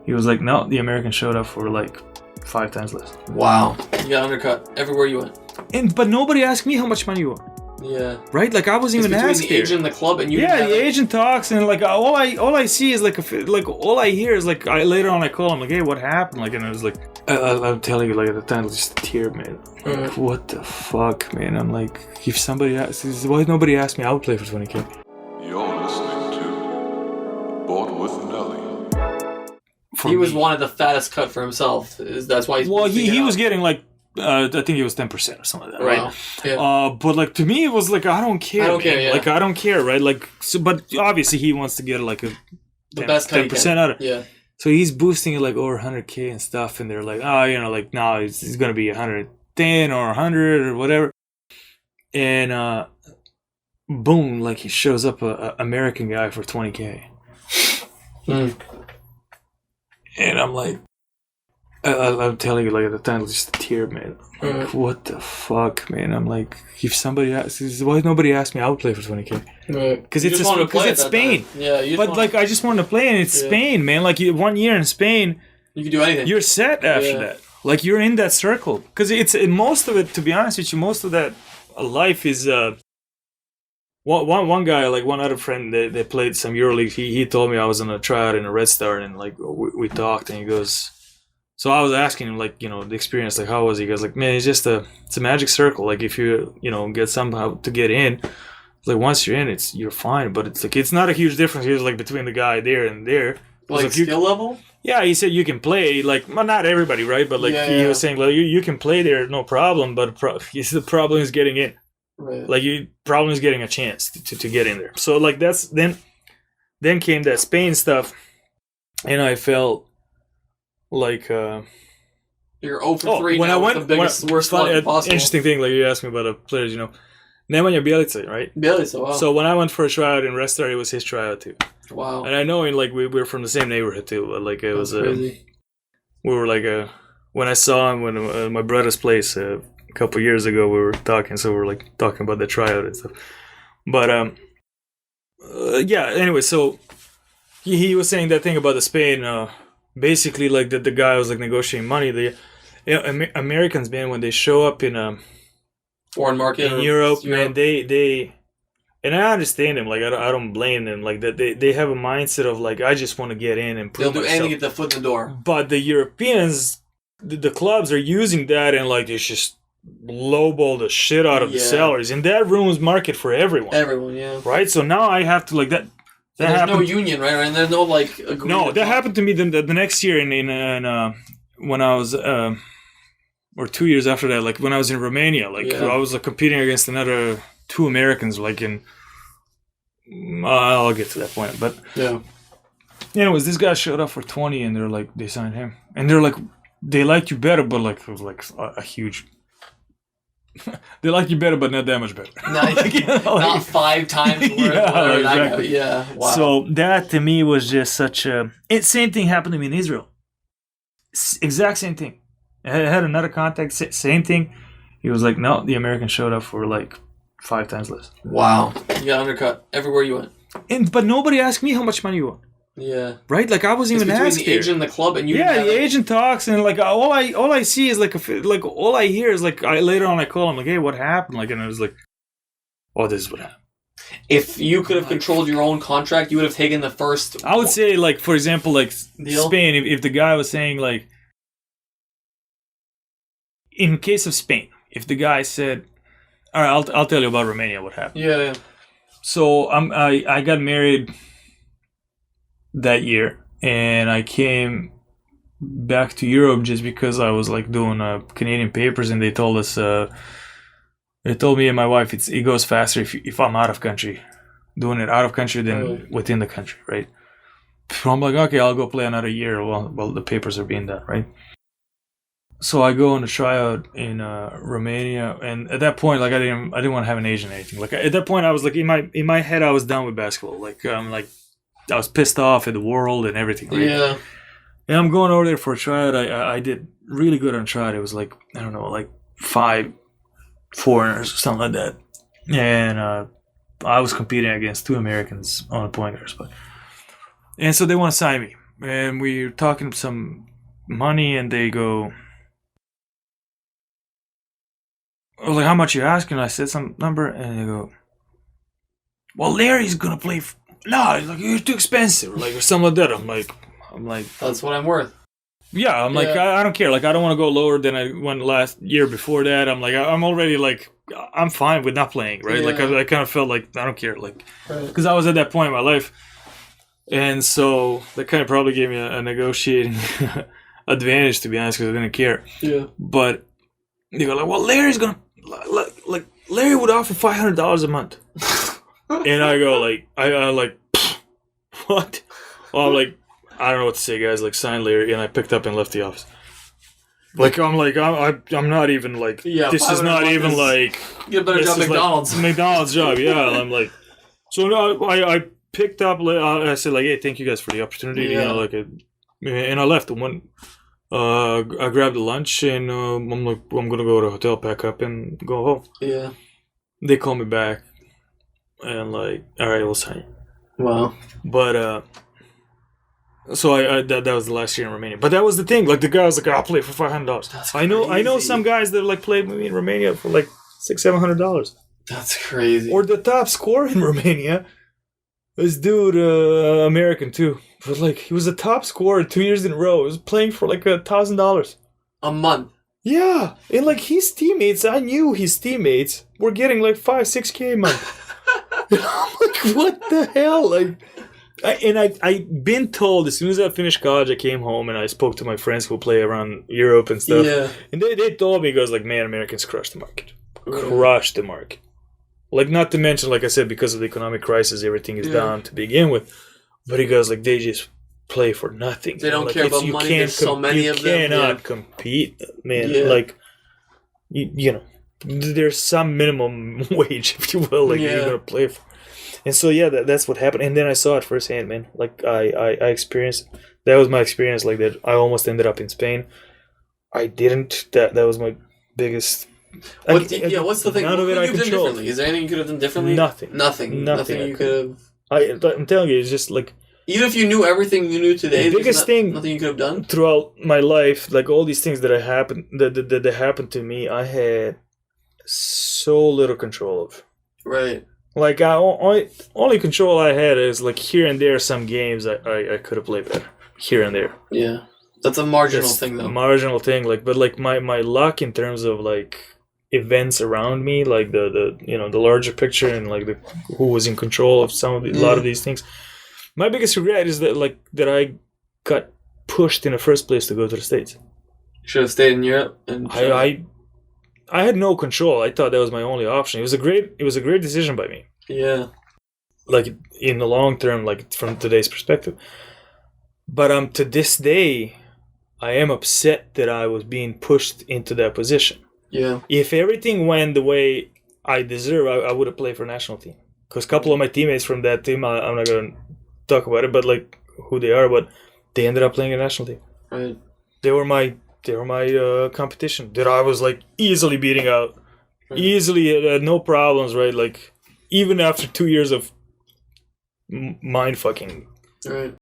He was like, no, the Americans showed up for like 5 times less. Wow. You got undercut everywhere you went. But nobody asked me how much money you want. Yeah. Right? Like I wasn't even asked. Between the agent and the club, and you. Yeah, the agent talks, and like all I see is like all I hear is like later on I call him like, hey, what happened? Like, and I was like, I'm telling you, like at the time, it was just a tear, man. Like, what the fuck, man? I'm like, if somebody asks, why nobody asked me? I would play for 20K. You're listening to Bought with Nelly. He was wanted the fattest cut for himself. That's why he's. Well, he was getting like. I think it was 10% or something like that, right? Wow. Yeah. But like to me, it was like I don't care. I don't care. Yeah. Like I don't care, right? Like, so, but obviously he wants to get like a the best 10% out of it. Yeah. So he's boosting it like over 100K and stuff, and they're like, oh, you know, like no, it's gonna be 110 or 100 or whatever. And boom, like he shows up a American guy for 20K. And I'm like. I'm telling you, like at the time, it was just a tear, man. Like, what the fuck, man? I'm like, if somebody asks, why nobody asked me? I would play for 20K. Because it's Spain. Yeah, but like I just wanted to play, and it's Spain, man. Like 1 year in Spain, you can do anything. You're set after that. Like you're in that circle. Because it's most of it. To be honest with you, most of that life is. One guy, like one other friend, they played some EuroLeague. He told me I was on a tryout in a Red Star, and like we talked, and he goes. So I was asking him, like, you know, the experience, like, how was he? He goes, like, man, it's a magic circle. Like, if you get somehow to get in, like, once you're in, you're fine. But it's like, it's not a huge difference here, like, between the guy there and there. Like skill level? Yeah, he said you can play, like, well, not everybody, right? But, like, he was saying, like, you can play there, no problem. But the problem is getting in. Right. Like, problem is getting a chance to get in there. So, like, that's, then came that Spain stuff. And I felt, like you're 0 for 3 when now I went, with the biggest worst luck possible. Interesting thing, like you asked me about the players, you know. Nemanja Bjelica, right? Bjelica, wow. So when I went for a tryout in Red Star, it was his tryout too. Wow. And I know, like we were from the same neighborhood too. But like it was crazy. We were like when I saw him when my brother's place a couple years ago, we were talking. So we were like talking about the tryout and stuff. But yeah. Anyway, so he was saying that thing about the Spain. Basically, like the guy was like negotiating money. The Americans, man, when they show up in a foreign market in Europe, man, they and I understand them. Like I don't blame them. Like that they have a mindset of like I just want to get in and prove they'll do myself. anything to get the foot in the door. But the Europeans, the clubs are using that and like it's just lowball the shit out of the salaries, and that ruins market for everyone. Everyone, yeah. Right. So now I have to like that. There's no union, right? And there's no like agreement. No, that happened to me the next year in when I was or 2 years after that, like when I was in Romania, like I was like competing against another 2 Americans, like in I'll get to that point, but anyways, this guy showed up for 20, and they're like they signed him, and they're like they liked you better, but like it was like a huge. They like you better, but not that much better. Not 5 times worth. Exactly. Yeah, wow. So that to me was just such a. Same thing happened to me in Israel. Exact same thing. I had another contact. Same thing. He was like, no, the Americans showed up for like 5 times less. Wow. You got undercut everywhere you went. But nobody asked me how much money you want. Yeah. Right? Like I wasn't even asked. Between the agent and the club, and you. Yeah, the agent talks, and like all I see is like all I hear is like later on I call him like, hey, what happened? Like, and I was like, oh, this is what happened. If you could have controlled your own contract, you would have taken the first. I would say, like, for example, like deal? Spain. If the guy was saying like, in case of Spain, if the guy said, all right, I'll tell you about Romania. What happened? Yeah. So I got married that year, and I came back to Europe just because I was like doing Canadian papers, and they told us they told me and my wife it goes faster if I'm out of country, doing it out of country than within the country, right? So I'm like, okay, I'll go play another year while the papers are being done, right? So I go on a tryout in Romania, and at that point, like I didn't want to have an agent or anything. Like at that point, I was like in my head, I was done with basketball. Like I was pissed off at the world and everything. Right? Yeah. And I'm going over there for a tryout. I did really good on tryout. It was like, I don't know, like 5 foreigners or something like that. And I was competing against 2 Americans on the point guards. And so they want to sign me. and we're talking some money, and they go, I was like, how much you asking? I said some number, and they go, well, Larry's gonna play. No, he's like, you're too expensive, like, or something like that. I'm like, That's what I'm worth. yeah, I'm like, I don't care. Like, I don't want to go lower than I went last year before that. I'm like, I'm already like, I'm fine with not playing, right? Like, I kind of felt like I don't care, like, because I was at that point in my life, and so that kind of probably gave me a negotiating advantage, to be honest, because I didn't care. Yeah. But they go like, well, Larry's gonna like Larry would offer $500 a month, and I go like, I like, what? Well, I'm like, I don't know what to say, guys. Like, sign Larry, and I picked up and left the office. Like, I'm not even like, this is not even like, get a better job at McDonald's. Like McDonald's job, yeah. And I'm like, so no, I picked up. I said like, hey, thank you guys for the opportunity. You know, like, and I left. And I grabbed a lunch, and I'm like, I'm gonna go to a hotel, pack up, and go home. Yeah. They call me back, and like, all right, we'll sign. Wow. But so I that was the last year in Romania. But that was the thing. Like, the guy was like, I'll play for $500. I know some guys that like played with me in Romania for like $600-700. That's crazy. Or the top scorer in Romania, this dude, American too. But like, he was the top scorer 2 years in a row. He was playing for like $1,000 a month. Yeah, and like his teammates, I knew his teammates were getting like 5-6K a month. And I'm like, what the hell? Like, I've been told, as soon as I finished college, I came home and I spoke to my friends who play around Europe and stuff. Yeah. And they told me, like, man, Americans crushed the market. Crushed the market. Like, not to mention, like I said, because of the economic crisis, everything is down to begin with. But he goes, like, they just play for nothing. They don't like, care about money. There's so many of them. You cannot compete, man. Yeah. Like, you know, there's some minimum wage, if you will, like, you're going to play for. And so, yeah, that's what happened. And then I saw it firsthand, man. Like, I experienced, that was my experience, like, that I almost ended up in Spain. I didn't. That was my biggest... what's the thing? What could you have done differently? Is there anything you could have done differently? Nothing you could have... I'm telling you, it's just like... Even if you knew everything you knew today, the biggest thing... Nothing you could have done? Throughout my life, like, all these things that happened to me, I had so little control of. Right. Like, only control I had is, like, here and there, some games I could have played better. Here and there. Yeah. That's a marginal thing, though. Marginal thing. Like, but, like, my luck in terms of, like, events around me, like, the larger picture and, like, who was in control of a lot of these things. My biggest regret is that I got pushed in the first place to go to the States. Should have stayed in Europe. And I had no control. I thought that was my only option. It was a great decision by me. Yeah. Like, in the long term, like, from today's perspective. But to this day, I am upset that I was being pushed into that position. Yeah. If everything went the way I deserve, I would have played for a national team. Because a couple of my teammates from that team, I'm not going to talk about it, but like who they are, but they ended up playing a national team. Right. They were my competition that I was like easily beating out, easily, no problems, right? Like, even after 2 years of mind fucking. Right.